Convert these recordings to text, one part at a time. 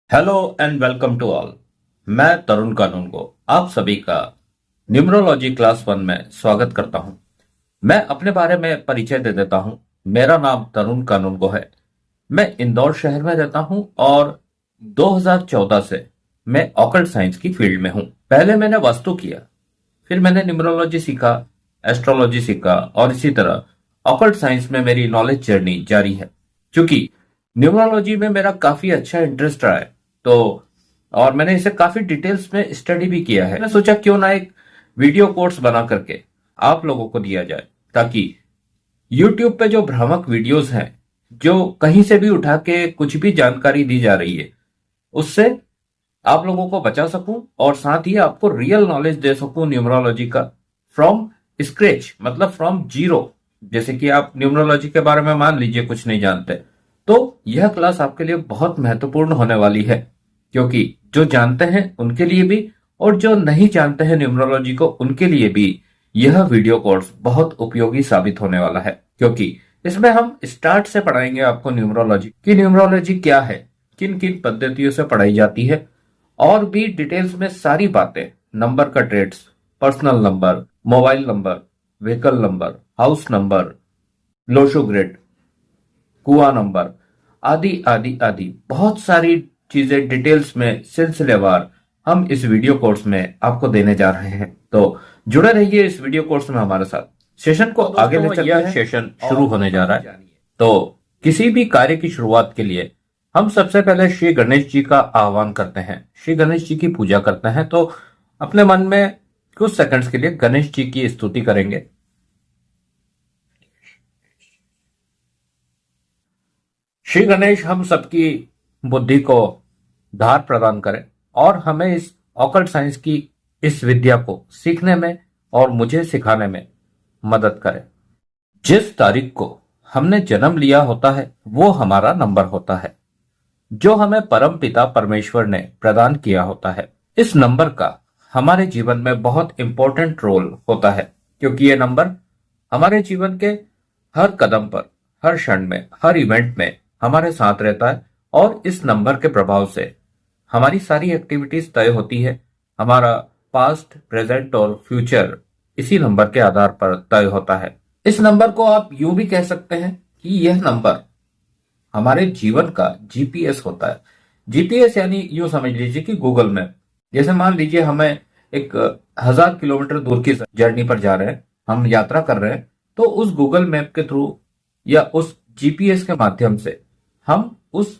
Hello and welcome to all. मैं तरुण कानून को आप सभी का न्यूमरोलॉजी क्लास 1 में स्वागत करता हूं। मैं अपने बारे में परिचय दे देता हूं। मेरा नाम तरुण कानून को है। मैं इंदौर शहर में रहता हूं और 2014 से मैं ऑकल्ट साइंस की फील्ड में हूं। पहले मैंने वास्तु किया, फिर मैंने न्यूमरोलॉजी सीखा, एस्ट्रोलॉजी सीखा और इसी तरह ऑकल्ट साइंस में मेरी नॉलेज जर्नी जारी है। क्योंकि न्यूमरोलॉजी में मेरा काफी अच्छा इंटरेस्ट रहा है, तो और मैंने इसे काफी डिटेल्स में स्टडी भी किया है। मैंने सोचा क्यों ना एक वीडियो कोर्स बना करके आप लोगों को दिया जाए, ताकि YouTube पे जो भ्रामक वीडियोस हैं, जो कहीं से भी उठा के कुछ भी जानकारी दी जा रही है, उससे आप लोगों को बचा सकूं और साथ ही आपको रियल नॉलेज दे सकूं न्यूमरोलॉजी का फ्रॉम स्क्रैच, मतलब फ्रॉम जीरो। जैसे कि आप न्यूमरोलॉजी के बारे में मान लीजिए कुछ नहीं जानते, तो यह क्लास आपके लिए बहुत महत्वपूर्ण होने वाली है, क्योंकि जो जानते हैं उनके लिए भी और जो नहीं जानते हैं न्यूमरोलॉजी को उनके लिए भी यह वीडियो कोर्स बहुत उपयोगी साबित होने वाला है। क्योंकि इसमें हम स्टार्ट से पढ़ाएंगे आपको न्यूमरोलॉजी कि न्यूमरोलॉजी क्या है, किन किन पद्धतियों से पढ़ाई जाती है, और भी डिटेल्स में सारी बातें, नंबर का trades, personal number, mobile number, vehicle number, house number, Lo Shu grid, kua number, आदि आदि आदि बहुत सारी चीजें डिटेल्स में सिलसिलेवार हम इस वीडियो कोर्स में आपको देने जा रहे हैं। तो जुड़े रहिए इस वीडियो कोर्स में हमारे साथ। सेशन को आगे ले चलते हैं। सेशन शुरू होने जा रहा है, तो किसी भी कार्य की शुरुआत के लिए हम सबसे पहले श्री गणेश जी का आह्वान करते हैं, श्री गणेश जी की पूजा करते हैं। तो अपने मन में कुछ सेकंड्स के लिए गणेश जी की स्तुति करेंगे। श्री गणेश हम सबकी बुद्धि को धार प्रदान करें और हमें इस ऑकल्ट साइंस की इस विद्या को सीखने में और मुझे सिखाने में मदद करें। जिस तारीख को हमने जन्म लिया होता है वो हमारा नंबर होता है, जो हमें परम पिता परमेश्वर ने प्रदान किया होता है। इस नंबर का हमारे जीवन में बहुत इंपॉर्टेंट रोल होता है, क्योंकि ये नंबर हमारे जीवन के हर कदम पर, हर क्षण में, हर इवेंट में हमारे साथ रहता है। और इस नंबर के प्रभाव से हमारी सारी एक्टिविटीज तय होती है। हमारा पास्ट, प्रेजेंट और फ्यूचर इसी नंबर के आधार पर तय होता है। इस नंबर को आप यूं भी कह सकते हैं कि यह नंबर हमारे जीवन का जीपीएस होता है। जीपीएस यानी यूं समझ लीजिए कि गूगल मैप। जैसे मान लीजिए हमें एक 1000 किलोमीटर दूर की जर्नी पर जा रहे हैं, हम यात्रा कर रहे हैं, तो उस गूगल मैप के थ्रू या उस जीपीएस के माध्यम से हम उस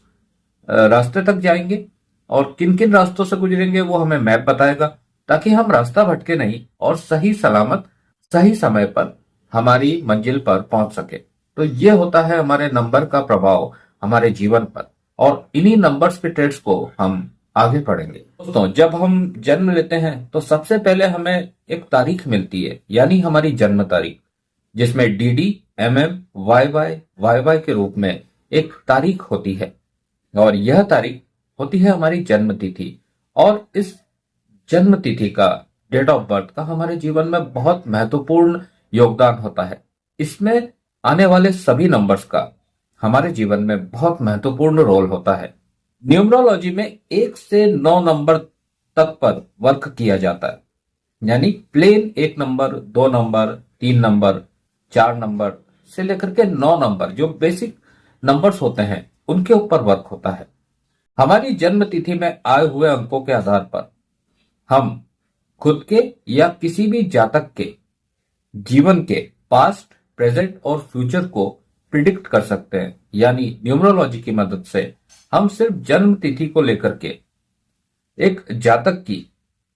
रास्ते तक जाएंगे, और किन किन रास्तों से गुजरेंगे वो हमें मैप बताएगा, ताकि हम रास्ता भटके नहीं और सही सलामत सही समय पर हमारी मंजिल पर पहुंच सके। तो ये होता है हमारे नंबर का प्रभाव हमारे जीवन पर, और इन्हीं नंबर्स के ट्रेड्स को हम आगे पढ़ेंगे। दोस्तों, जब हम जन्म लेते हैं तो सबसे पहले हमें एक तारीख मिलती है, यानी हमारी जन्म तारीख, जिसमें डीडी, एमएम, वाईवाई, वाईवाई के रूप में एक तारीख होती है। और यह तारीख होती है हमारी जन्म तिथि। और इस जन्म तिथि का, डेट ऑफ बर्थ का हमारे जीवन में बहुत महत्वपूर्ण योगदान होता है। इसमें आने वाले सभी नंबर्स का हमारे जीवन में बहुत महत्वपूर्ण रोल होता है। न्यूमरोलॉजी में 1 से 9 नंबर तक पर वर्क किया जाता है, यानी plain 1 number, 2 number, 3 number, 4 number से लेकर के 9 नंबर, जो बेसिक नंबर्स होते हैं, उनके ऊपर वर्क होता है। हमारी जन्म तिथि में आए हुए अंकों के आधार पर हम खुद के या किसी भी जातक के जीवन के पास्ट, प्रेजेंट और फ्यूचर को प्रिडिक्ट कर सकते हैं। यानी न्यूमरोलॉजी की मदद से हम सिर्फ जन्म तिथि को लेकर के एक जातक की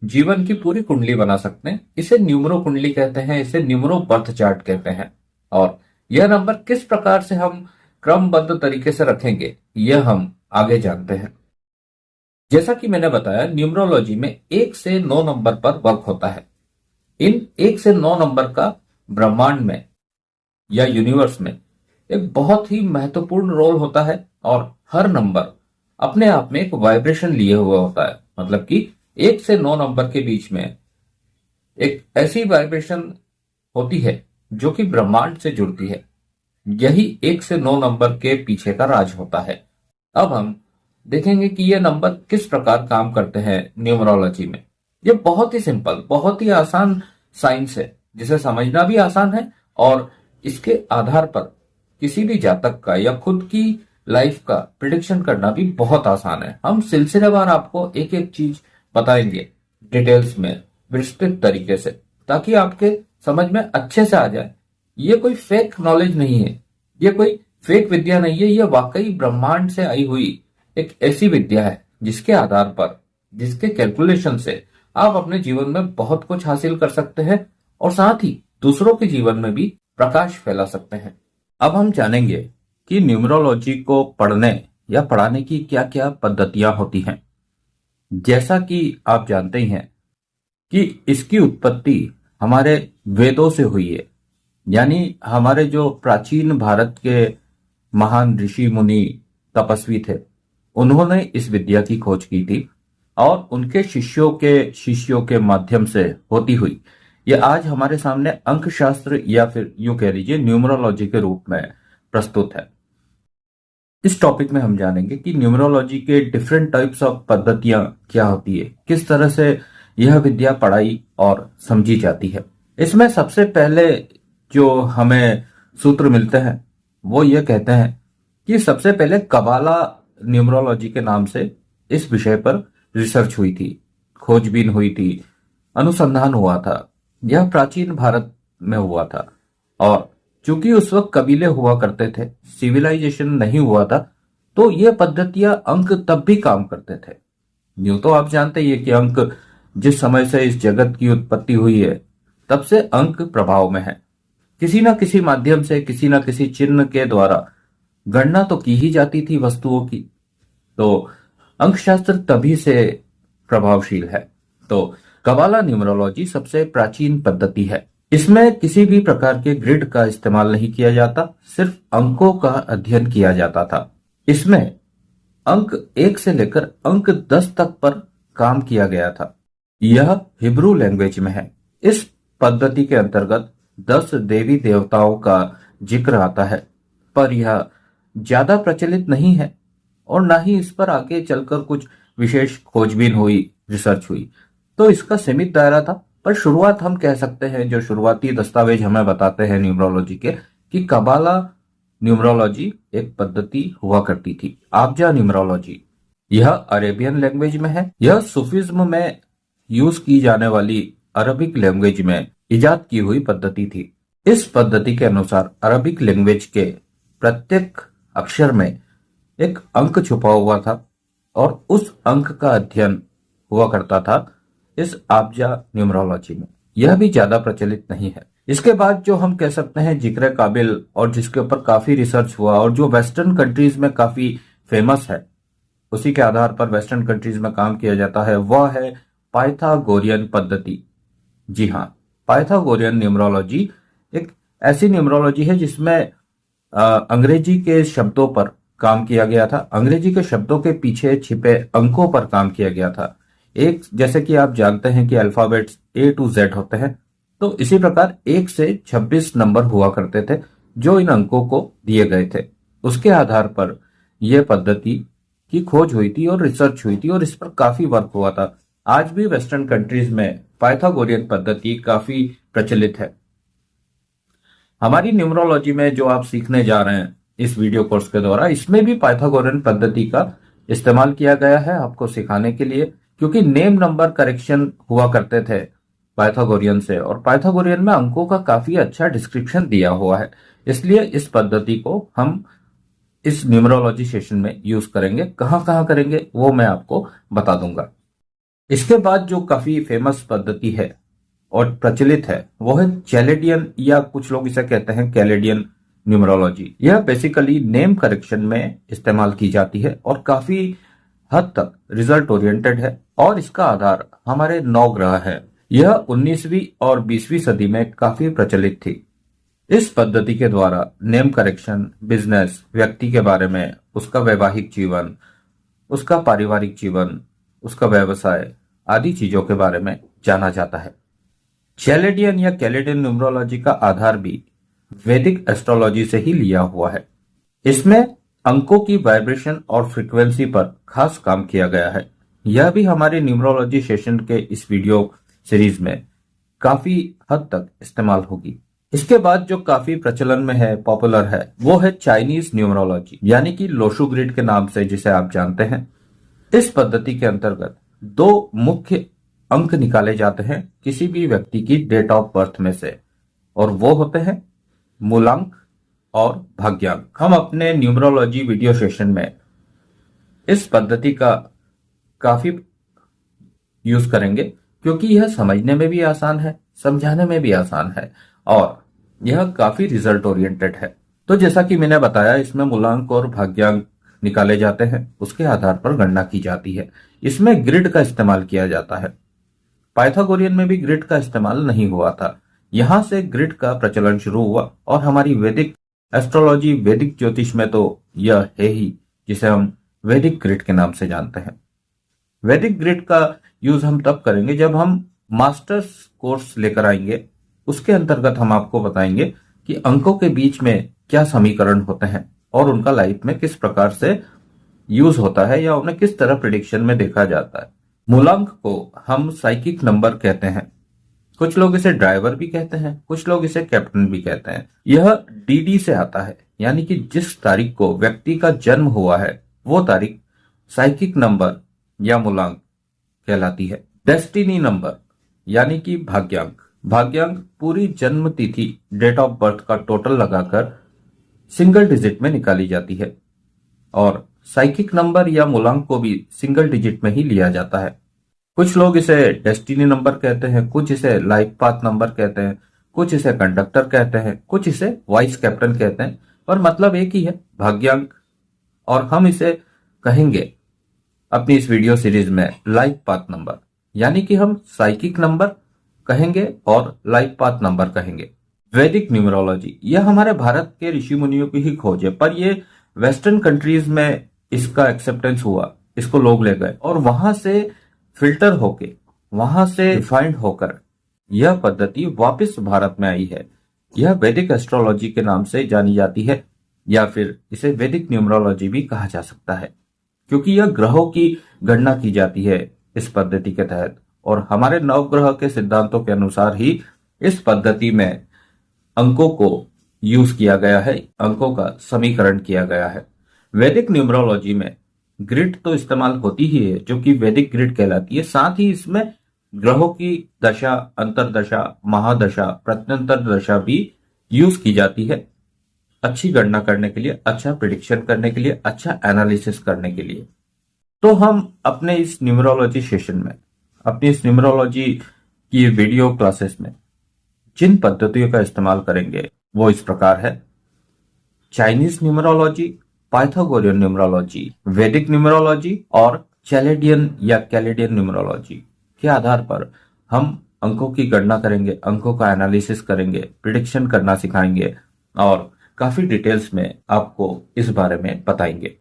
जीवन की पूरी कुंडली बना सकते हैं। इसे न्यूमरो कुंडली कहते हैं, इसे न्यूमरो बर्थ चार्ट कहते हैं। और यह नंबर किस प्रकार से हम क्रमबद्ध तरीके से रखेंगे, यह हम आगे जानते हैं। जैसा कि मैंने बताया, न्यूमरोलॉजी में 1 से 9 नंबर पर वर्क होता है। इन 1 से 9 नंबर का ब्रह्मांड में या यूनिवर्स में एक बहुत ही महत्वपूर्ण रोल होता है। और हर नंबर अपने आप में एक वाइब्रेशन लिए हुआ होता है, मतलब कि 1 से 9 नंबर के बीच में एक ऐसी वाइब्रेशन होती है जो कि ब्रह्मांड से जुड़ती है। यही 1 से 9 नंबर के पीछे का राज होता है। अब हम देखेंगे कि ये नंबर किस प्रकार काम करते हैं न्यूमरोलॉजी में। ये बहुत ही सिंपल, बहुत ही आसान साइंस है, जिसे समझना भी आसान है और इसके आधार पर किसी भी जातक का या खुद की लाइफ का प्रिडिक्शन करना भी बहुत आसान है। हम सिलसिलेवार आपको एक एक चीज बताएंगे डिटेल्स में, विस्तृत तरीके से, ताकि आपके समझ में अच्छे से आ जाए। ये कोई फेक नॉलेज नहीं है, ये कोई फेक विद्या नहीं है, ये वाकई ब्रह्मांड से आई हुई एक ऐसी विद्या है जिसके आधार पर, जिसके कैलकुलेशन से आप अपने जीवन में बहुत कुछ हासिल कर सकते हैं और साथ ही दूसरों के जीवन में भी प्रकाश फैला सकते हैं। अब हम जानेंगे कि न्यूमरोलॉजी को पढ़ने या पढ़ाने की क्या क्या पद्धतियां होती हैं। जैसा कि आप जानते ही हैं कि इसकी उत्पत्ति हमारे वेदों से हुई है, यानी हमारे जो प्राचीन भारत के महान ऋषि मुनि तपस्वी थे, उन्होंने इस विद्या की खोज की थी और उनके शिष्यों के माध्यम से होती हुई ये आज हमारे सामने अंक शास्त्र या फिर यूं कह लीजिए न्यूमरोलॉजी के रूप में प्रस्तुत है। इस टॉपिक में हम जानेंगे कि न्यूमरोलॉजी के डिफरेंट टाइप्स ऑफ पद्धतियां क्या होती है, किस तरह से यह विद्या पढ़ाई और समझी जाती है। इसमें सबसे पहले जो हमें सूत्र मिलते हैं वो ये कहते हैं कि सबसे पहले कबाला न्यूमरोलॉजी के नाम से इस विषय पर रिसर्च हुई थी, खोजबीन हुई थी, अनुसंधान हुआ था। यह प्राचीन भारत में हुआ था और चूंकि उस वक्त कबीले हुआ करते थे, सिविलाइजेशन नहीं हुआ था, तो ये पद्धतियां अंक तब भी काम करते थे। यूं तो आप जानते ही है कि अंक जिस समय से इस जगत की उत्पत्ति हुई है तब से अंक प्रभाव में है। किसी न किसी माध्यम से, किसी न किसी चिन्ह के द्वारा गणना तो की ही जाती थी वस्तुओं की, तो अंकशास्त्र तभी से प्रभावशील है। तो कबाला न्यूमरोलॉजी सबसे प्राचीन पद्धति है। इसमें किसी भी प्रकार के ग्रिड का इस्तेमाल नहीं किया जाता, सिर्फ अंकों का अध्ययन किया जाता था। इसमें अंक 1 से लेकर अंक 10 तक पर काम किया गया था। यह हिब्रू लैंग्वेज में है। इस पद्धति के अंतर्गत 10 देवी देवताओं का जिक्र आता है, पर यह ज्यादा प्रचलित नहीं है और ना ही इस पर आगे चलकर कुछ विशेष खोजबीन हुई, रिसर्च हुई। तो इसका सीमित दायरा था, पर शुरुआत हम कह सकते हैं, जो शुरुआती दस्तावेज हमें बताते हैं न्यूमरोलॉजी के, कि कबाला न्यूमरोलॉजी एक पद्धति हुआ करती थी। आब्जा न्यूमरोलॉजी, यह अरेबियन लैंग्वेज में है। यह सूफिज्म में यूज की जाने वाली अरबिक लैंग्वेज में इजाद की हुई पद्धति थी। इस पद्धति के अनुसार अरबिक लैंग्वेज के प्रत्येक अक्षर में एक अंक छुपा हुआ था और उस अंक का अध्ययन हुआ करता था इस आब्जा न्यूमरोलॉजी में। यह भी ज्यादा प्रचलित नहीं है। इसके बाद जो हम कह सकते हैं जिक्र काबिल और जिसके ऊपर काफी रिसर्च हुआ और जो वेस्टर्न कंट्रीज में काफी फेमस है, उसी के आधार पर वेस्टर्न कंट्रीज में काम किया जाता है, वह है पाइथागोरियन पद्धति। जी हाँ, पाइथागोरियन न्यूमरोलॉजी एक ऐसी न्यूमरोलॉजी है जिसमें अंग्रेजी के शब्दों पर काम किया गया था। अंग्रेजी के शब्दों के पीछे छिपे अंकों पर काम किया गया था। एक, जैसे कि आप जानते हैं कि अल्फाबेट्स A to Z होते हैं, तो इसी प्रकार 1 से 26 नंबर हुआ करते थे जो इन अंकों को दिए गए थे। उसके आधार पर यह पद्धति की खोज हुई थी और रिसर्च हुई थी और इस पर काफी वर्क हुआ था। आज भी वेस्टर्न कंट्रीज में पाइथागोरियन पद्धति काफी प्रचलित है। हमारी न्यूमरोलॉजी में जो आप सीखने जा रहे हैं इस वीडियो कोर्स के द्वारा, इसमें भी पाइथागोरियन पद्धति का इस्तेमाल किया गया है आपको सिखाने के लिए, क्योंकि नेम नंबर करेक्शन हुआ करते थे पाइथागोरियन से और पाइथागोरियन में अंकों का काफी अच्छा डिस्क्रिप्शन दिया हुआ है। इसलिए इस पद्धति को हम इस न्यूमरोलॉजी सेशन में यूज करेंगे। कहां कहां करेंगे वो मैं आपको बता दूंगा। इसके बाद जो काफी फेमस पद्धति है और प्रचलित है वो है चैलेडियन, या कुछ लोग इसे कहते हैं कैलेडियन न्यूमरोलॉजी। यह बेसिकली नेम करेक्शन में इस्तेमाल की जाती है और काफी हद तक रिजल्ट ओरिएंटेड है और इसका आधार हमारे 9 ग्रह है। यह 19वीं और 20वीं सदी में काफी प्रचलित थी। इस पद्धति के द्वारा नेम करेक्शन, बिजनेस, व्यक्ति के बारे में, उसका वैवाहिक जीवन, उसका पारिवारिक जीवन, उसका व्यवसाय आदि चीजों के बारे में जाना जाता है। चैलेडियन या कैलेडियन न्यूमरोलॉजी का आधार भी वैदिक एस्ट्रोलॉजी से ही लिया हुआ है। इसमें अंकों की वाइब्रेशन और फ्रीक्वेंसी पर खास काम किया गया है। यह भी हमारे न्यूमरोलॉजी सेशन के इस वीडियो सीरीज में काफी हद तक इस्तेमाल होगी। इसके बाद जो काफी प्रचलन में है, पॉपुलर है, वो है चाइनीज न्यूमरोलॉजी, यानी कि लोशु ग्रिड के नाम से जिसे आप जानते हैं। इस पद्धति के अंतर्गत दो मुख्य अंक निकाले जाते हैं किसी भी व्यक्ति की डेट ऑफ बर्थ में से, और वो होते हैं मूलांक और भाग्यांक। हम अपने न्यूमरोलॉजी वीडियो सेशन में इस पद्धति का काफी यूज करेंगे, क्योंकि यह समझने में भी आसान है, समझाने में भी आसान है, और यह काफी रिजल्ट ओरिएंटेड है। तो जैसा कि मैंने बताया, इसमें मूलांक और भाग्यांक निकाले जाते हैं, उसके आधार पर गणना की जाती है। इसमें ग्रिड का इस्तेमाल किया जाता है। पाइथागोरियन में भी ग्रिड का इस्तेमाल नहीं हुआ था। यहां से ग्रिड का प्रचलन शुरू हुआ, और हमारी वैदिक एस्ट्रोलॉजी, वैदिक ज्योतिष में तो यह है ही, जिसे हम वैदिक ग्रिड के नाम से जानते हैं। वैदिक ग्रिड का यूज हम तब करेंगे जब हम मास्टर्स कोर्स लेकर आएंगे। उसके अंतर्गत हम आपको बताएंगे कि अंकों के बीच में क्या समीकरण होते हैं और उनका लाइफ में किस प्रकार से यूज होता है, या उन्हें किस तरह प्रिडिक्शन में देखा जाता है। मूलांक को हम साइकिक नंबर कहते हैं। कुछ लोग इसे ड्राइवर भी कहते हैं, कुछ लोग इसे कैप्टन भी कहते हैं। यह डीडी से आता है, यानी कि जिस तारीख को व्यक्ति का जन्म हुआ है वो तारीख साइकिक नंबर या मूलांक कहलाती है। डेस्टिनी नंबर यानी कि भाग्यांक। भाग्यांक पूरी जन्म तिथि, डेट ऑफ बर्थ का टोटल लगाकर सिंगल डिजिट में निकाली जाती है, और साइकिक नंबर या मूलांक को भी सिंगल डिजिट में ही लिया जाता है। कुछ लोग इसे डेस्टिनी नंबर कहते हैं, कुछ इसे लाइफ पाथ नंबर कहते हैं, कुछ इसे कंडक्टर कहते हैं, कुछ इसे वाइस कैप्टन कहते हैं, पर मतलब एक ही है, भाग्यांक। और हम इसे कहेंगे अपनी इस वीडियो सीरीज में लाइफ पाथ नंबर, यानी कि हम साइकिक नंबर कहेंगे और लाइफ पाथ नंबर कहेंगे। वैदिक न्यूमरोलॉजी, यह हमारे भारत के ऋषि मुनियों की ही खोज है, पर ये वेस्टर्न कंट्रीज में इसका एक्सेप्टेंस हुआ, इसको लोग ले गए, और वहां से फिल्टर होके, वहां से रिफाइंड होकर यह पद्धति वापस भारत में आई है। यह वैदिक एस्ट्रोलॉजी के नाम से जानी जाती है, या फिर इसे वैदिक न्यूमरोलॉजी भी कहा जा सकता है, क्योंकि यह ग्रहों की गणना की जाती है इस पद्धति के तहत, और हमारे नवग्रह के सिद्धांतों के अनुसार ही इस पद्धति में अंकों को यूज किया गया है, अंकों का समीकरण किया गया है। वैदिक न्यूमरोलॉजी में ग्रिड तो इस्तेमाल होती ही है, जो कि वैदिक ग्रिड कहलाती है। साथ ही इसमें ग्रहों की दशा, अंतरदशा, महादशा, प्रत्यंतर दशा भी यूज की जाती है, अच्छी गणना करने के लिए, अच्छा प्रिडिक्शन करने के लिए, अच्छा एनालिसिस करने के लिए। तो हम अपने इस न्यूमरोलॉजी सेशन में, अपनी इस न्यूमरोलॉजी की वीडियो क्लासेस में जिन पद्धतियों का इस्तेमाल करेंगे वो इस प्रकार है: चाइनीज न्यूमरोलॉजी, पाइथागोरियन न्यूमरोलॉजी, वैदिक न्यूमरोलॉजी और चैलेडियन या कैलेडियन न्यूमरोलॉजी के आधार पर हम अंकों की गणना करेंगे, अंकों का एनालिसिस करेंगे, प्रिडिक्शन करना सिखाएंगे, और काफी डिटेल्स में आपको इस बारे में बताएंगे।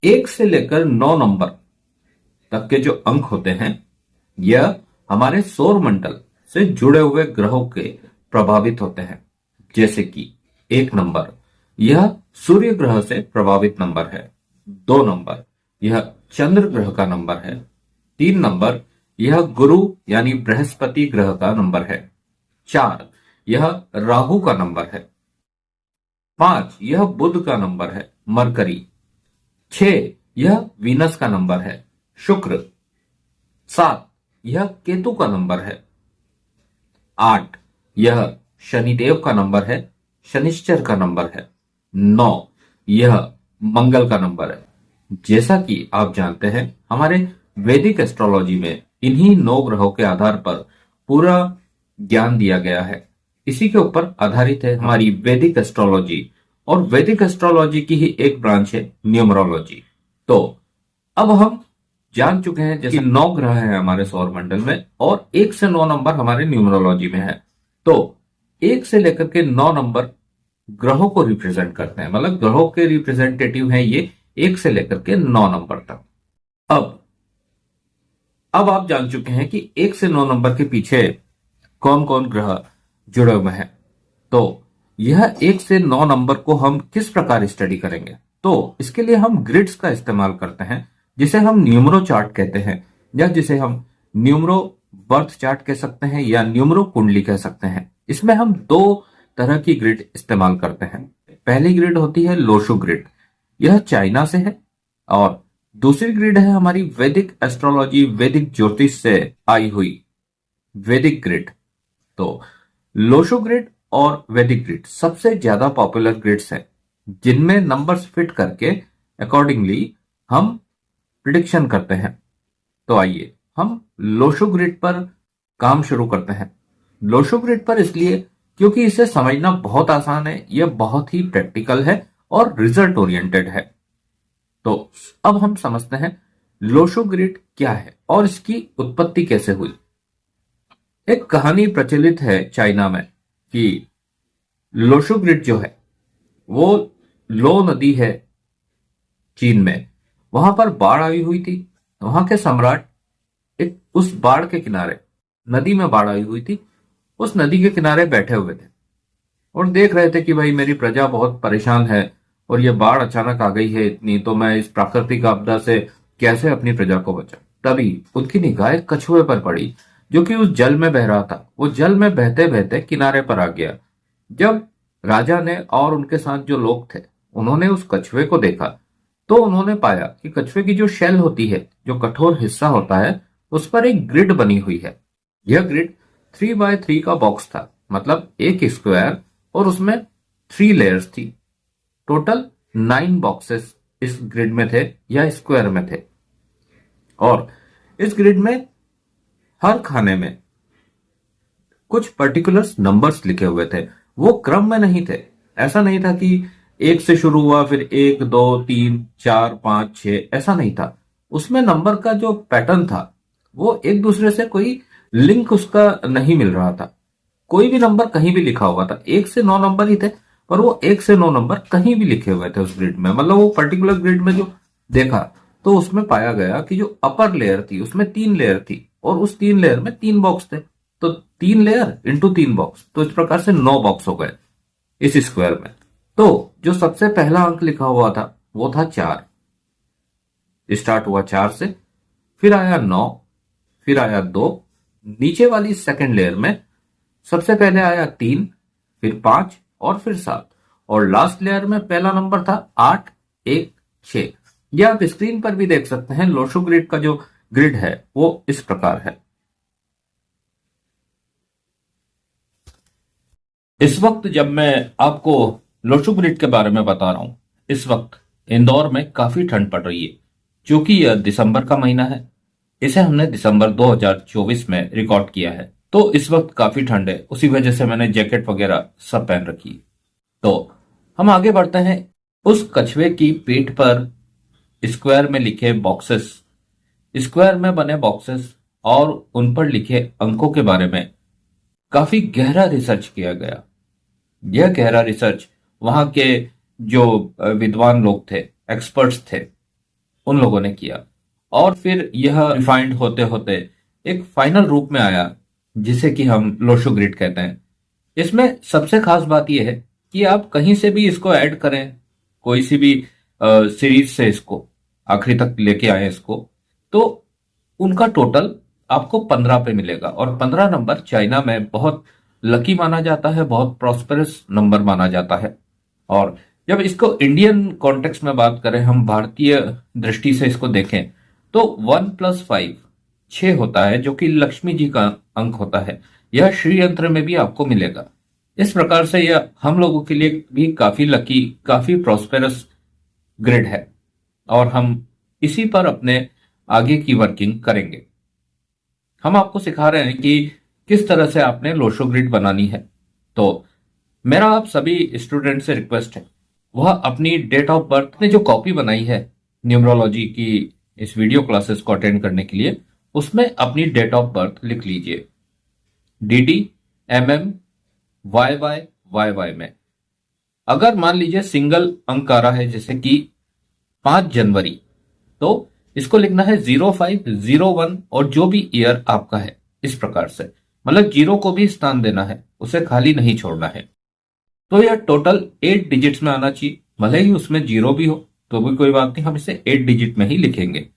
1 से लेकर 9 नंबर तक के जो अंक होते हैं, यह हमारे सौर मंडल से जुड़े हुए ग्रहों के प्रभावित होते हैं। जैसे कि 1 नंबर, यह सूर्य ग्रह से प्रभावित नंबर है। 2 नंबर, यह चंद्र ग्रह का नंबर है। 3 नंबर, यह गुरु यानी बृहस्पति ग्रह का नंबर है। 4, यह राहु का नंबर है। 5, यह बुध का नंबर है, मरकरी। 6, यह वीनस का नंबर है, शुक्र। 7, यह केतु का नंबर है। 8, यह शनिदेव का नंबर है, शनिश्चर का नंबर है। 9, यह मंगल का नंबर है। जैसा कि आप जानते हैं, हमारे वैदिक एस्ट्रोलॉजी में इन्हीं 9 ग्रहों के आधार पर पूरा ज्ञान दिया गया है। इसी के ऊपर आधारित है हमारी वैदिक एस्ट्रोलॉजी, और वैदिक एस्ट्रोलॉजी की ही एक ब्रांच है न्यूमरोलॉजी। तो अब हम जान चुके हैं जैसे 9 ग्रह हैं हमारे सौर मंडल में, और 1 से 9 नंबर हमारे न्यूमरोलॉजी में है। तो 1 से लेकर के 9 नंबर ग्रहों को रिप्रेजेंट करते हैं, मतलब ग्रहों के रिप्रेजेंटेटिव हैं ये 1 से लेकर के 9 नंबर तक। अब आप जान चुके हैं कि 1 से 9 नंबर के पीछे कौन कौन ग्रह जुड़े हुए हैं। तो यह 1 से 9 नंबर को हम किस प्रकार स्टडी करेंगे, तो इसके लिए हम ग्रिड्स का इस्तेमाल करते हैं, जिसे हम न्यूमरो चार्ट कहते हैं, या जिसे हम न्यूमरो बर्थ चार्ट कह सकते हैं, या न्यूमरो कुंडली कह सकते हैं। इसमें हम दो तरह की ग्रिड इस्तेमाल करते हैं। पहली ग्रिड होती है लोशो ग्रिड, यह चाइना से है, और दूसरी ग्रिड है हमारी वैदिक एस्ट्रोलॉजी, वैदिक ज्योतिष से आई हुई वैदिक ग्रिड। तो लोशो ग्रिड और वैदिक ग्रिड सबसे ज्यादा पॉपुलर ग्रिड्स हैं, जिनमें नंबर्स फिट करके अकॉर्डिंगली हम प्रिडिक्शन करते हैं। तो आइए हम लोशो ग्रिड पर काम शुरू करते हैं। लोशो ग्रिड पर इसलिए क्योंकि इसे समझना बहुत आसान है, यह बहुत ही प्रैक्टिकल है और रिजल्ट ओरिएंटेड है। तो अब हम समझते हैं लोशो ग्रिड क्या है और इसकी उत्पत्ति कैसे हुई। एक कहानी प्रचलित है चाइना में कि लोशो ग्रिड जो है वो लो नदी है चीन में, वहां पर बाढ़ आई हुई थी। वहां के सम्राट एक उस बाढ़ के किनारे, नदी में बाढ़ आई हुई थी, उस नदी के किनारे बैठे हुए थे और देख रहे थे कि भाई मेरी प्रजा बहुत परेशान है और ये बाढ़ अचानक आ गई है इतनी, तो मैं इस प्राकृतिक आपदा से कैसे अपनी प्रजा को बचाऊं। तभी उनकी निगाह एक कछुए पर पड़ी जो कि उस जल में बह रहा था। वो जल में बहते बहते किनारे पर आ गया। जब राजा ने और उनके साथ जो लोग थे उन्होंने उस कछुए को देखा, तो उन्होंने पाया कि कछुए की जो शेल होती है, जो कठोर हिस्सा होता है, उस पर एक ग्रिड बनी हुई है। यह ग्रिड 3x3 का बॉक्स था, मतलब एक स्क्वायर, और उसमें 3 लेयर्स थी। टोटल 9 बॉक्सेस इस ग्रिड में थे या स्क्वायर में थे। और इस ग्रिड में हर खाने में कुछ पर्टिकुलर नंबर्स लिखे हुए थे। वो क्रम में नहीं थे। ऐसा नहीं था कि 1 से शुरू हुआ फिर 1 2 3 4 5 6, ऐसा नहीं था। उसमें नंबर का जो पैटर्न था वो एक दूसरे से कोई लिंक उसका नहीं मिल रहा था। कोई भी नंबर कहीं भी लिखा हुआ था। 1 से 9 नंबर ही थे, पर वो 1 से 9 नंबर कहीं भी लिखे हुए थे उस ग्रिड में। मतलब वो पर्टिकुलर ग्रिड में जो देखा तो उसमें पाया गया कि जो अपर लेयर थी उसमें 3 लेयर थी और उस 3 लेयर में 3 बॉक्स थे। तो 3 लेयर इंटू 3 बॉक्स, तो इस प्रकार से 9 बॉक्स हो गए इस स्क्वायर में। तो जो सबसे पहला अंक लिखा हुआ था वो था 4। स्टार्ट हुआ 4 से, फिर आया 9, फिर आया 2। नीचे वाली सेकंड लेयर में सबसे पहले आया 3, फिर 5 और फिर 7। और लास्ट लेयर में पहला नंबर था 8 1 6। यह आप स्क्रीन पर भी देख सकते हैं। लोशो ग्रिड का जो ग्रिड है वो इस प्रकार है। इस वक्त जब मैं आपको लोशो ग्रिड के बारे में बता रहा हूं, इस वक्त इंदौर में काफी ठंड पड़ रही है, क्योंकि यह दिसंबर का महीना है। इसे हमने दिसंबर 2024 में रिकॉर्ड किया है, तो इस वक्त काफी ठंड है। उसी वजह से मैंने जैकेट वगैरह सब पहन रखी है। तो हम आगे बढ़ते हैं। उस कछुए की पीठ पर स्क्वायर में लिखे बॉक्सेस, स्क्वायर में बने बॉक्सेस और उन पर लिखे अंकों के बारे में काफी गहरा रिसर्च किया गया। यह गहरा रिसर्च वहां के जो विद्वान लोग थे, एक्सपर्ट्स थे, उन लोगों ने किया और फिर यह रिफाइंड होते होते एक फाइनल रूप में आया, जिसे कि हम लोशो ग्रिड कहते हैं। इसमें सबसे खास बात यह है कि आप कहीं से भी इसको ऐड करें, कोई सी भी सीरीज से इसको आखिरी तक लेके आए इसको, तो उनका टोटल आपको 15 पे मिलेगा। और 15 नंबर चाइना में बहुत लकी माना जाता है, बहुत प्रॉस्पेरस नंबर माना जाता है। और जब इसको इंडियन कॉन्टेक्स्ट में बात करें, हम भारतीय दृष्टि से इसको देखें, तो 1 + 5 6 होता है, जो कि लक्ष्मी जी का अंक होता है। यह श्री यंत्र में भी आपको मिलेगा। इस प्रकार से यह हम लोगों के लिए भी काफी लकी, काफी प्रॉस्पेरस ग्रिड है और हम इसी पर अपने आगे की वर्किंग करेंगे। हम आपको सिखा रहे हैं कि किस तरह से आपने लोशो ग्रिड बनानी है। तो मेरा आप सभी स्टूडेंट से रिक्वेस्ट है, वह अपनी डेट ऑफ बर्थ ने जो कॉपी बनाई है न्यूमरोलॉजी की इस वीडियो क्लासेस को अटेंड करने के लिए, उसमें अपनी डेट ऑफ बर्थ लिख लीजिए। DD MM YY YY में अगर मान लीजिए सिंगल अंक आ रहा है, जैसे कि 5 जनवरी, तो इसको लिखना है 05 01 और जो भी ईयर आपका है, इस प्रकार से। मतलब 0 को भी स्थान देना है, उसे खाली नहीं छोड़ना है। तो यह टोटल 8 डिजिट्स में आना चाहिए, भले ही उसमें 0 भी हो तो भी कोई बात नहीं, हम इसे 8 डिजिट में ही लिखेंगे।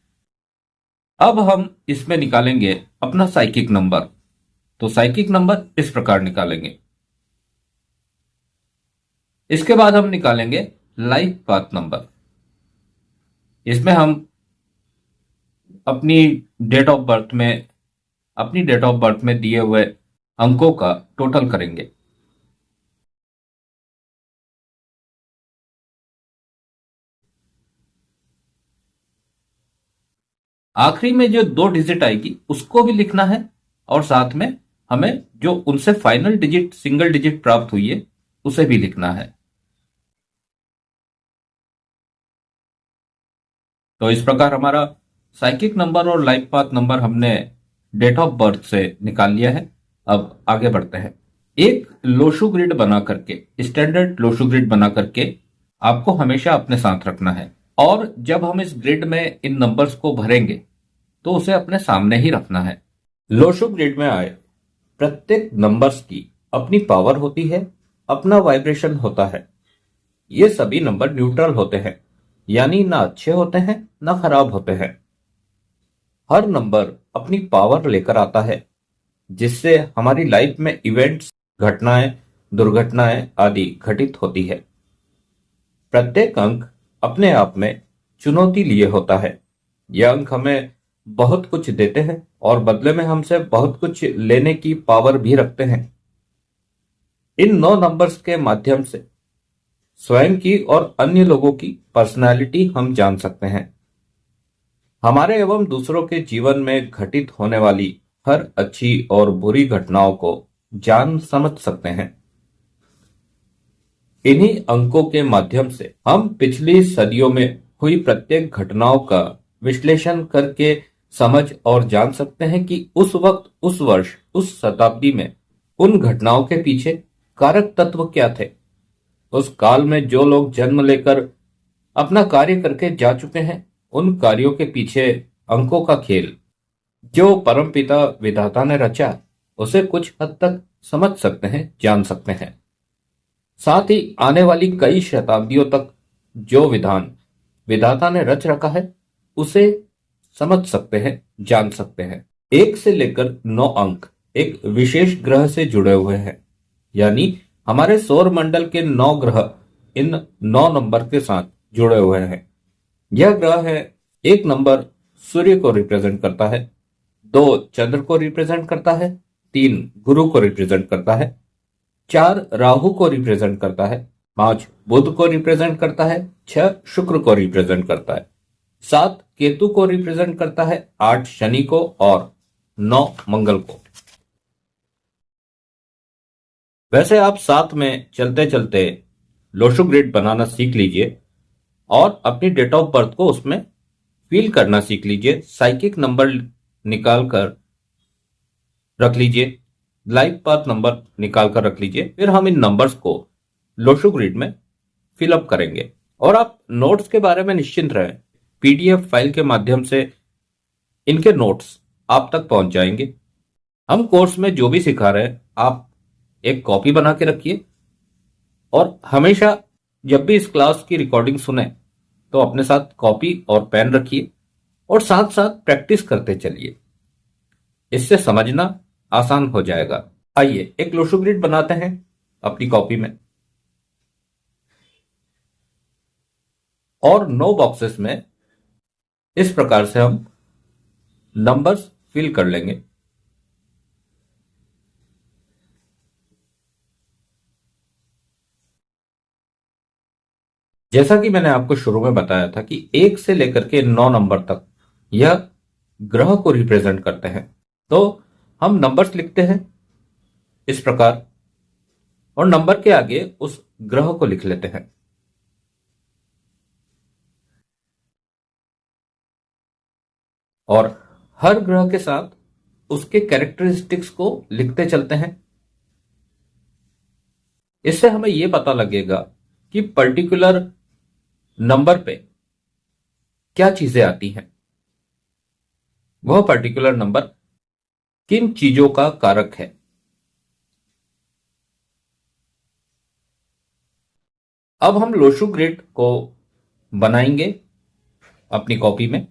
अब हम इसमें निकालेंगे अपना साइकिक नंबर। तो साइकिक नंबर इस प्रकार निकालेंगे। इसके बाद हम निकालेंगे लाइफ पाथ नंबर। इसमें हम अपनी डेट ऑफ बर्थ में अपनी डेट ऑफ बर्थ में दिए हुए अंकों का टोटल करेंगे। आखिरी में जो 2 डिजिट आएगी उसको भी लिखना है, और साथ में हमें जो उनसे फाइनल डिजिट, सिंगल डिजिट प्राप्त हुई है, उसे भी लिखना है। तो इस प्रकार हमारा साइकिक नंबर और लाइफ पाथ नंबर हमने डेट ऑफ बर्थ से निकाल लिया है। अब आगे बढ़ते हैं। एक लोशु ग्रिड बना करके, स्टैंडर्ड लोशु ग्रिड बना करके आपको हमेशा अपने साथ रखना है, और जब हम इस ग्रिड में इन नंबर्स को भरेंगे तो उसे अपने सामने ही रखना है। लोशु ग्रिड में आए प्रत्येक नंबर्स की अपनी पावर होती है, अपना वाइब्रेशन होता है। ये सभी नंबर न्यूट्रल होते हैं, यानी ना अच्छे होते हैं ना खराब होते हैं। हर नंबर अपनी पावर लेकर आता है, जिससे हमारी लाइफ में इवेंट्स, घटनाएं, दुर्घटनाएं आदि घटित होती है। प्रत्येक अंक अपने आप में चुनौती लिए होता है। यह अंक हमें बहुत कुछ देते हैं और बदले में हमसे बहुत कुछ लेने की पावर भी रखते हैं। इन 9 नंबर्स के माध्यम से स्वयं की और अन्य लोगों की पर्सनालिटी हम जान सकते हैं। हमारे एवं दूसरों के जीवन में घटित होने वाली हर अच्छी और बुरी घटनाओं को जान समझ सकते हैं। इन्हीं अंकों के माध्यम से हम पिछली सदियों में हुई प्रत्येक घटनाओं का विश्लेषण करके समझ और जान सकते हैं कि उस वक्त, उस वर्ष, उस शताब्दी में उन घटनाओं के पीछे कारक तत्व क्या थे। उस काल में जो लोग जन्म लेकर अपना कार्य करके जा चुके हैं, उन कार्यों के पीछे अंकों का खेल जो परमपिता विधाता ने रचा, उसे कुछ हद तक समझ सकते हैं, जान सकते हैं। साथ ही आने वाली कई शताब्दियों तक जो विधान विधाता ने रच रखा है, उसे समझ सकते हैं, जान सकते हैं। 1 से लेकर 9 अंक एक विशेष ग्रह से जुड़े हुए हैं, यानी हमारे सौर मंडल के 9 ग्रह इन 9 नंबर के साथ जुड़े हुए हैं। यह ग्रह है, 1 नंबर सूर्य को रिप्रेजेंट करता है, 2 चंद्र को रिप्रेजेंट करता है, 3 गुरु को रिप्रेजेंट करता है, 4 राहु को रिप्रेजेंट करता है, 5 बुध को रिप्रेजेंट करता है, 6 शुक्र को रिप्रेजेंट करता है, 7 केतु को रिप्रेजेंट करता है, 8 शनि को और 9 मंगल को। वैसे आप साथ में चलते चलते लोशु ग्रिड बनाना सीख लीजिए और अपनी डेट ऑफ बर्थ को उसमें फील करना सीख लीजिए। साइकिक नंबर निकाल कर रख लीजिए, लाइफ पाथ नंबर निकाल कर रख लीजिए। फिर हम इन नंबर्स को लोशु ग्रिड में फिलअप करेंगे। और आप नोट्स के बारे में निश्चिंत रहें, पीडीएफ फाइल के माध्यम से इनके नोट्स आप तक पहुंच जाएंगे। हम कोर्स में जो भी सिखा रहे हैं, आप एक कॉपी बना के रखिए, और हमेशा जब भी इस क्लास की रिकॉर्डिंग सुने तो अपने साथ कॉपी और पेन रखिए और साथ साथ प्रैक्टिस करते चलिए। इससे समझना आसान हो जाएगा। आइए एक लोशु ग्रिड बनाते हैं अपनी कॉपी में, और 9 बॉक्सेस में इस प्रकार से हम नंबर्स फिल कर लेंगे। जैसा कि मैंने आपको शुरू में बताया था कि 1 से लेकर के 9 नंबर तक यह ग्रह को रिप्रेजेंट करते हैं। तो हम नंबर्स लिखते हैं इस प्रकार, और नंबर के आगे उस ग्रह को लिख लेते हैं। और हर ग्रह के साथ उसके कैरेक्टरिस्टिक्स को लिखते चलते हैं। इससे हमें यह पता लगेगा कि पर्टिकुलर नंबर पे क्या चीजें आती हैं, वह पर्टिकुलर नंबर किन चीजों का कारक है। अब हम लोशु ग्रिड को बनाएंगे अपनी कॉपी में।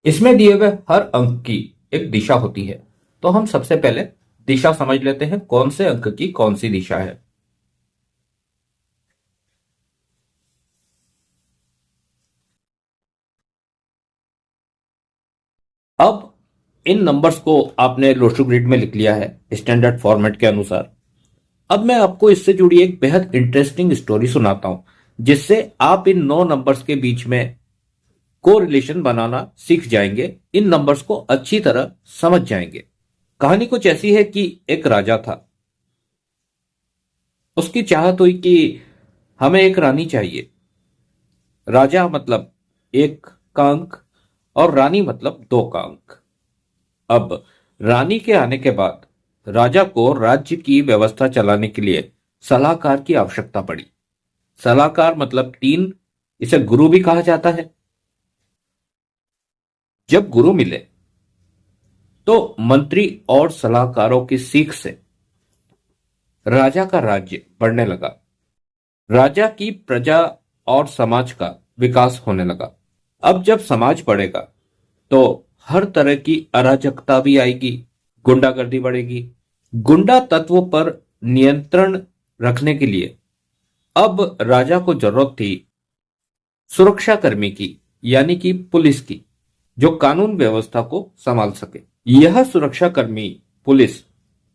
इसमें दिए हुए हर अंक की एक दिशा होती है, तो हम सबसे पहले दिशा समझ लेते हैं, कौन से अंक की कौन सी दिशा है। अब इन नंबर्स को आपने लोशो ग्रिड में लिख लिया है स्टैंडर्ड फॉर्मेट के अनुसार। अब मैं आपको इससे जुड़ी एक बेहद इंटरेस्टिंग स्टोरी सुनाता हूं, जिससे आप इन 9 नंबर्स के बीच में को रिलेशन बनाना सीख जाएंगे, इन नंबर्स को अच्छी तरह समझ जाएंगे। कहानी कुछ ऐसी है कि एक राजा था। उसकी चाहत हुई कि हमें एक रानी चाहिए। राजा मतलब एक का अंक और रानी मतलब 2 का अंक। अब रानी के आने के बाद राजा को राज्य की व्यवस्था चलाने के लिए सलाहकार की आवश्यकता पड़ी। सलाहकार मतलब 3, इसे गुरु भी कहा जाता है। जब गुरु मिले तो मंत्री और सलाहकारों की सीख से राजा का राज्य बढ़ने लगा। राजा की प्रजा और समाज का विकास होने लगा। अब जब समाज बढ़ेगा तो हर तरह की अराजकता भी आएगी, गुंडागर्दी बढ़ेगी। गुंडा तत्वों पर नियंत्रण रखने के लिए अब राजा को जरूरत थी सुरक्षा कर्मी की, यानी कि पुलिस की, जो कानून व्यवस्था को संभाल सके। यह सुरक्षा कर्मी पुलिस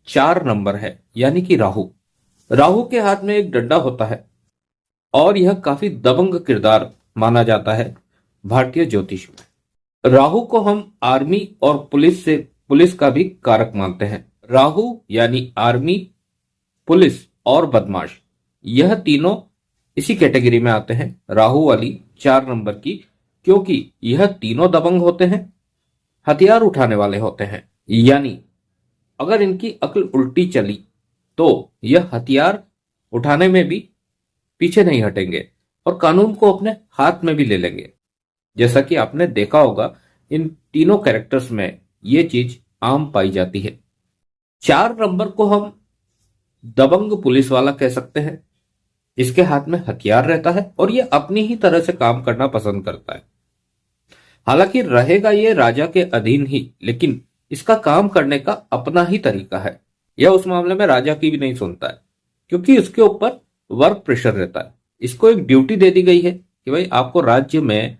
4 नंबर है, यानी कि राहु। राहु के हाथ में एक डंडा होता है और यह काफी दबंग किरदार माना जाता है भारतीय ज्योतिष में। राहु को हम आर्मी और पुलिस का भी कारक मानते हैं। राहु यानी आर्मी, पुलिस और बदमाश, यह तीनों इसी कैटेगरी में आते हैं, राहु वाली 4 नंबर की, क्योंकि यह तीनों दबंग होते हैं, हथियार उठाने वाले होते हैं। यानी अगर इनकी अक्ल उल्टी चली तो यह हथियार उठाने में भी पीछे नहीं हटेंगे और कानून को अपने हाथ में भी ले लेंगे। जैसा कि आपने देखा होगा इन तीनों कैरेक्टर्स में यह चीज आम पाई जाती है। 4 नंबर को हम दबंग पुलिस वाला कह सकते हैं। इसके हाथ में हथियार रहता है और यह अपनी ही तरह से काम करना पसंद करता है। हालांकि रहेगा ये राजा के अधीन ही, लेकिन इसका काम करने का अपना ही तरीका है। यह उस मामले में राजा की भी नहीं सुनता है, क्योंकि इसके ऊपर वर्क प्रेशर रहता है। इसको एक ड्यूटी दे दी गई है कि भाई आपको राज्य में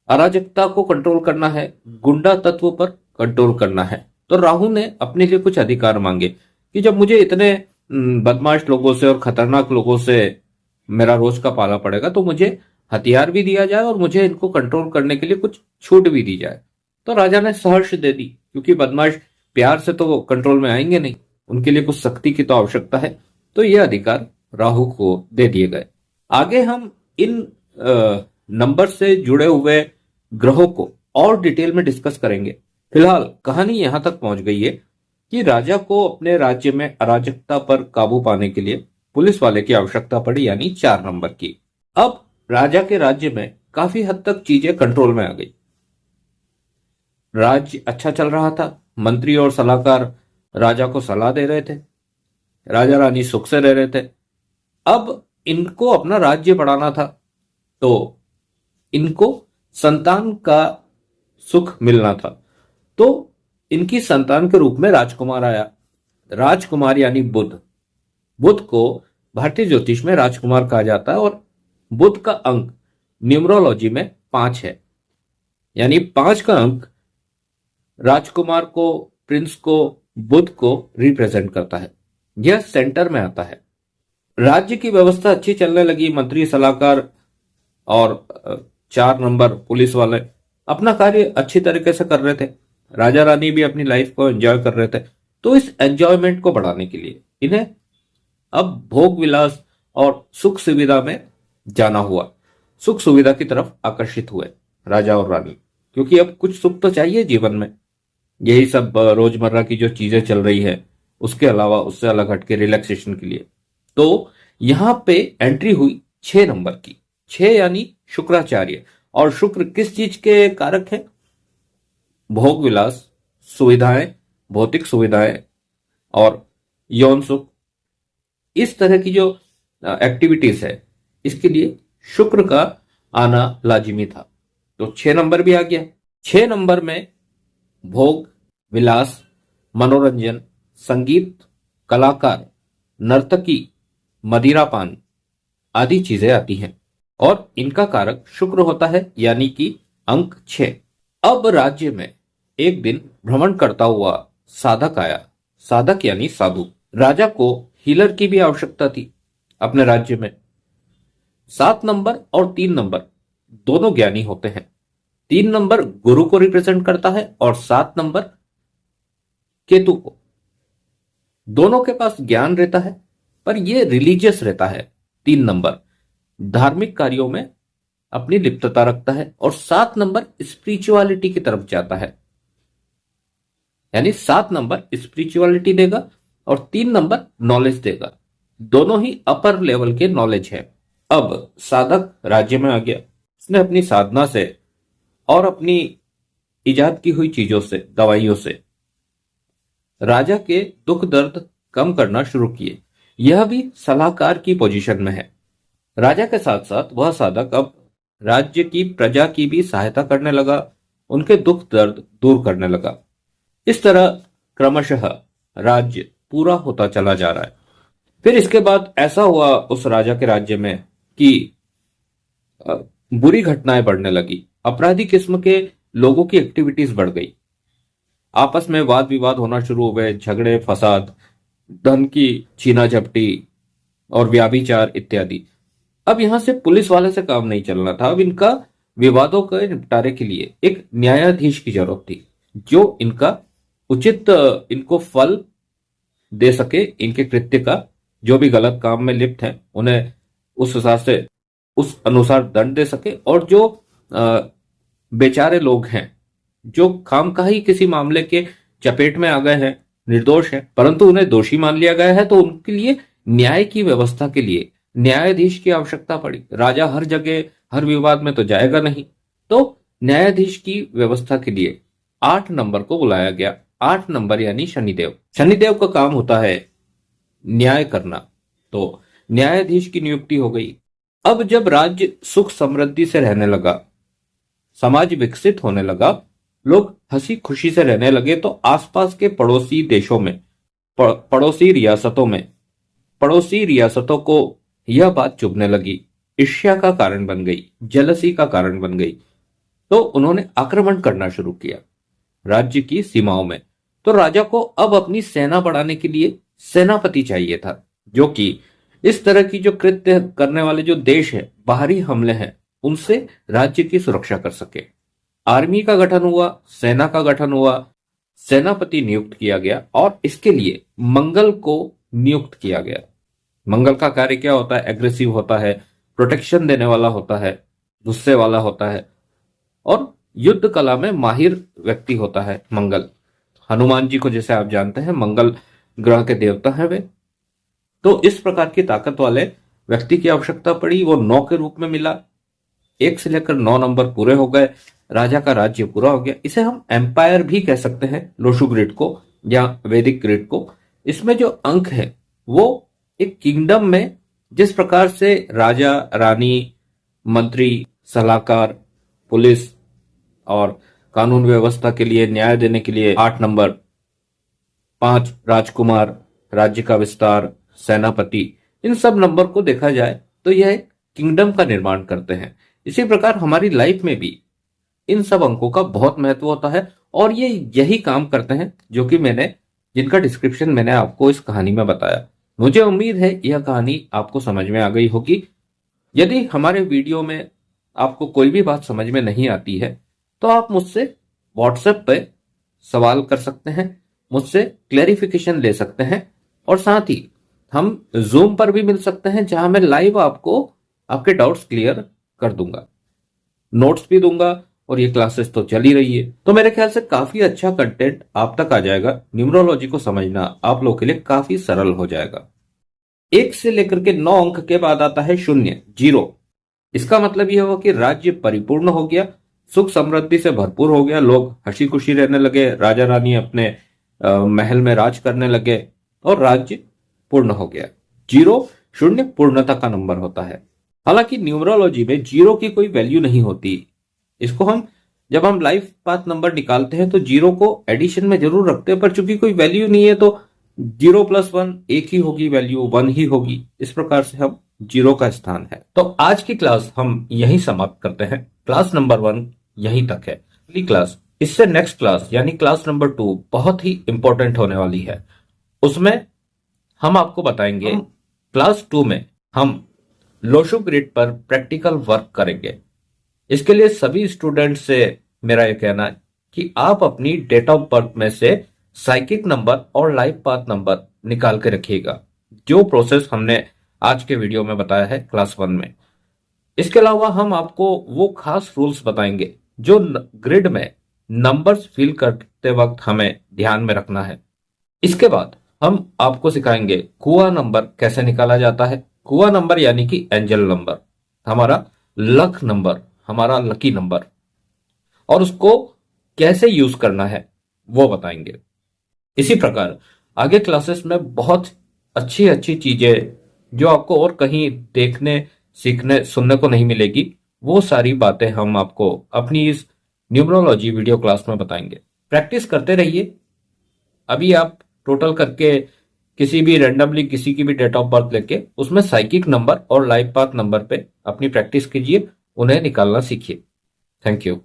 अराजकता को कंट्रोल करना है, गुंडा तत्व पर कंट्रोल करना है। तो राहु ने अपने लिए कुछ अधिकार मांगे कि जब मुझे इतने बदमाश लोगों से और खतरनाक लोगों से मेरा रोज का पाला पड़ेगा, तो मुझे हथियार भी दिया जाए और मुझे इनको कंट्रोल करने के लिए कुछ छूट भी दी जाए। तो राजा ने सहर्ष दे दी, क्योंकि बदमाश प्यार से तो कंट्रोल में आएंगे नहीं, उनके लिए कुछ सख्ती की तो आवश्यकता है। तो यह अधिकार राहु को दे दिए गए। आगे हम इन नंबर से जुड़े हुए ग्रहों को और डिटेल में डिस्कस करेंगे। फिलहाल कहानी यहां तक पहुंच गई है कि राजा को अपने राज्य में अराजकता पर काबू पाने के लिए पुलिस वाले की आवश्यकता पड़ी, यानी 4 नंबर की। अब राजा के राज्य में काफी हद तक चीजें कंट्रोल में आ गई। राज्य अच्छा चल रहा था। मंत्री और सलाहकार राजा को सलाह दे रहे थे, राजा रानी सुख से रह रहे थे। अब इनको अपना राज्य बढ़ाना था, तो इनको संतान का सुख मिलना था। तो इनकी संतान के रूप में राजकुमार आया। राजकुमार यानी बुध। बुध को भारतीय ज्योतिष में राजकुमार कहा जाता है और बुध का अंक न्यूमरोलॉजी में 5 है, यानी 5 का अंक राजकुमार को, प्रिंस को, बुध को रिप्रेजेंट करता है। यह सेंटर में आता है। राज्य की व्यवस्था अच्छी चलने लगी। मंत्री, सलाहकार और 4 नंबर पुलिस वाले अपना कार्य अच्छी तरीके से कर रहे थे। राजा रानी भी अपनी लाइफ को एंजॉय कर रहे थे। तो इस एंजॉयमेंट को बढ़ाने के लिए इन्हें अब भोग विलास और सुख सुविधा में जाना हुआ। सुख सुविधा की तरफ आकर्षित हुए राजा और रानी, क्योंकि अब कुछ सुख तो चाहिए जीवन में। यही सब रोजमर्रा की जो चीजें चल रही है, उसके अलावा उससे अलग हटके रिलैक्सेशन के लिए। तो यहां पे एंट्री हुई 6 नंबर की। 6 यानी शुक्राचार्य। और शुक्र किस चीज के कारक है? भोग विलास, सुविधाएं, भौतिक सुविधाएं और यौन सुख, इस तरह की जो एक्टिविटीज है, इसके लिए शुक्र का आना लाजिमी था। तो 6 नंबर भी आ गया। 6 नंबर में भोग विलास, मनोरंजन, संगीत, कलाकार, नर्तकी, मदिरापान आदि चीजें आती हैं और इनका कारक शुक्र होता है, यानी कि अंक 6। अब राज्य में एक दिन भ्रमण करता हुआ साधक आया। साधक यानी साधु। राजा को हीलर की भी आवश्यकता थी अपने राज्य में। 7 नंबर और 3 नंबर दोनों ज्ञानी होते हैं। 3 नंबर गुरु को रिप्रेजेंट करता है और 7 नंबर केतु को। दोनों के पास ज्ञान रहता है, पर यह रिलीजियस रहता है। 3 नंबर धार्मिक कार्यों में अपनी लिप्तता रखता है और 7 नंबर स्पिरिचुअलिटी की तरफ जाता है। यानी 7 नंबर स्पिरिचुअलिटी देगा और 3 नंबर नॉलेज देगा। दोनों ही अपर लेवल के नॉलेज है। अब साधक राज्य में आ गया। उसने अपनी साधना से और अपनी इजाद की हुई चीजों से, दवाइयों से राजा के दुख दर्द कम करना शुरू किए। यह भी सलाहकार की पोजीशन में है। राजा के साथ साथ वह साधक अब राज्य की प्रजा की भी सहायता करने लगा, उनके दुख दर्द दूर करने लगा। इस तरह क्रमशः राज्य पूरा होता चला जा रहा है। फिर इसके बाद ऐसा हुआ उस राजा के राज्य में कि बुरी घटनाएं बढ़ने लगी। अपराधी किस्म के लोगों की एक्टिविटीज बढ़ गई। आपस में वाद विवाद होना शुरू हुए, झगड़े फसाद, धन की छीना झपटी और व्याभिचार इत्यादि। अब यहां से पुलिस वाले से काम नहीं चलना था। अब इनका विवादों के निपटारे के लिए एक न्यायाधीश की जरूरत थी, जो इनका उचित इनको फल दे सके। इनके कृत्य का, जो भी गलत काम में लिप्त हैं, उन्हें उस हिसाब से, उस अनुसार दंड दे सके। और जो बेचारे लोग हैं, जो खामखाही किसी मामले के चपेट में आ गए हैं, निर्दोष हैं, परंतु उन्हें दोषी मान लिया गया है, तो उनके लिए न्याय की व्यवस्था के लिए न्यायाधीश की आवश्यकता पड़ी। राजा हर जगह हर विवाद में तो जाएगा नहीं, तो न्यायाधीश की व्यवस्था के लिए 8 नंबर को बुलाया गया। 8 नंबर यानी शनिदेव। शनिदेव का काम होता है न्याय करना, तो न्यायाधीश की नियुक्ति हो गई। अब जब राज्य सुख समृद्धि से रहने लगा, समाज विकसित होने लगा, लोग हंसी खुशी से रहने लगे, तो आसपास के पड़ोसी देशों में, पड़ोसी रियासतों को यह बात चुभने लगी, ईर्ष्या का कारण बन गई, जेलसी का कारण बन गई। तो उन्होंने आक्रमण करना शुरू किया राज्य की सीमाओं में। तो राजा को अब अपनी सेना बढ़ाने के लिए सेनापति चाहिए था, जो कि इस तरह की जो कृत्य करने वाले जो देश है, बाहरी हमले हैं, उनसे राज्य की सुरक्षा कर सके। आर्मी का गठन हुआ, सेना का गठन हुआ, सेनापति नियुक्त किया गया और इसके लिए मंगल को नियुक्त किया गया। मंगल का कार्य क्या होता है? एग्रेसिव होता है, प्रोटेक्शन देने वाला होता है, गुस्से वाला होता है और युद्ध कला में माहिर व्यक्ति होता है मंगल। हनुमान जी को जैसे आप जानते हैं, मंगल ग्रह के देवता हैं वे। तो इस प्रकार की ताकत वाले व्यक्ति की आवश्यकता पड़ी। वो 9 के रूप में मिला। 1 से लेकर 9 नंबर पूरे हो गए, राजा का राज्य पूरा हो गया। इसे हम एम्पायर भी कह सकते हैं, लोशु ग्रिड को या वैदिक ग्रिड को। इसमें जो अंक है वो एक किंगडम में जिस प्रकार से राजा, रानी, मंत्री, सलाहकार, पुलिस और कानून व्यवस्था के लिए, न्याय देने के लिए 8 नंबर, 5 राजकुमार, राज्य का विस्तार, सेनापति, इन सब नंबर को देखा जाए तो यह किंगडम का निर्माण करते हैं। इसी प्रकार हमारी लाइफ में भी इन सब अंकों का बहुत महत्व होता है और ये यही काम करते हैं जो कि जिनका डिस्क्रिप्शन मैंने आपको इस कहानी में बताया। मुझे उम्मीद है यह कहानी आपको समझ में आ गई होगी। यदि हमारे वीडियो में आपको कोई भी बात समझ में नहीं आती है तो आप मुझसे व्हाट्सएप पे सवाल कर सकते हैं, मुझसे क्लैरिफिकेशन ले सकते हैं और साथ ही हम जूम पर भी मिल सकते हैं, जहां मैं लाइव आपको आपके डाउट्स क्लियर कर दूंगा, नोट्स भी दूंगा और ये क्लासेस तो चल ही रही है। तो मेरे ख्याल से काफी अच्छा कंटेंट आप तक आ जाएगा। न्यूमरोलॉजी को समझना आप लोगों के लिए काफी सरल हो जाएगा। 1 से लेकर के 9 अंक के बाद आता है 0, 0। इसका मतलब यह हुआ कि राज्य परिपूर्ण हो गया, सुख समृद्धि से भरपूर हो गया, लोग हंसी खुशी रहने लगे, राजा रानी अपने महल में राज करने लगे और राज्य पूर्ण हो गया। 0 शून्य पूर्णता का नंबर होता है। हालांकि न्यूमरोलॉजी में 0 की कोई वैल्यू नहीं होती। इसको जब हम लाइफ पाथ नंबर निकालते हैं तो 0 को एडिशन में जरूर रखते हैं, पर चूंकि कोई वैल्यू नहीं है तो 0 + 1 एक ही होगी, वैल्यू 1 ही होगी। इस प्रकार से हम 0 का स्थान है। तो आज की क्लास हम यहीं समाप्त करते हैं। क्लास नंबर 1 यहीं तक है। अगली क्लास, इससे नेक्स्ट क्लास यानी क्लास नंबर 2 बहुत ही इंपॉर्टेंट होने वाली है। उसमें हम आपको बताएंगे, क्लास 2 में हम लोशो ग्रिड पर प्रैक्टिकल वर्क करेंगे। इसके लिए सभी स्टूडेंट्स से मेरा यह कहना है कि आप अपनी डेट ऑफ बर्थ में से साइकिक नंबर और लाइफ पाथ नंबर निकाल के रखिएगा, जो प्रोसेस हमने आज के वीडियो में बताया है क्लास 1 में। इसके अलावा हम आपको वो खास रूल्स बताएंगे जो ग्रिड में नंबर्स फिल करते वक्त हमें ध्यान में रखना है। इसके बाद हम आपको सिखाएंगे कुआ नंबर कैसे निकाला जाता है। कुआ नंबर यानी कि एंजल नंबर, हमारा लक नंबर, हमारा लकी नंबर, और उसको कैसे यूज करना है वो बताएंगे। इसी प्रकार आगे क्लासेस में बहुत अच्छी अच्छी चीजें जो आपको और कहीं देखने, सीखने, सुनने को नहीं मिलेगी, वो सारी बातें हम आपको अपनी इस न्यूमरोलॉजी वीडियो क्लास में बताएंगे। प्रैक्टिस करते रहिए। अभी आप टोटल करके किसी भी रैंडमली किसी की भी डेट ऑफ बर्थ लेके उसमें साइकिक नंबर और लाइफ पाथ नंबर पे अपनी प्रैक्टिस कीजिए, उन्हें निकालना सीखिए। Thank you.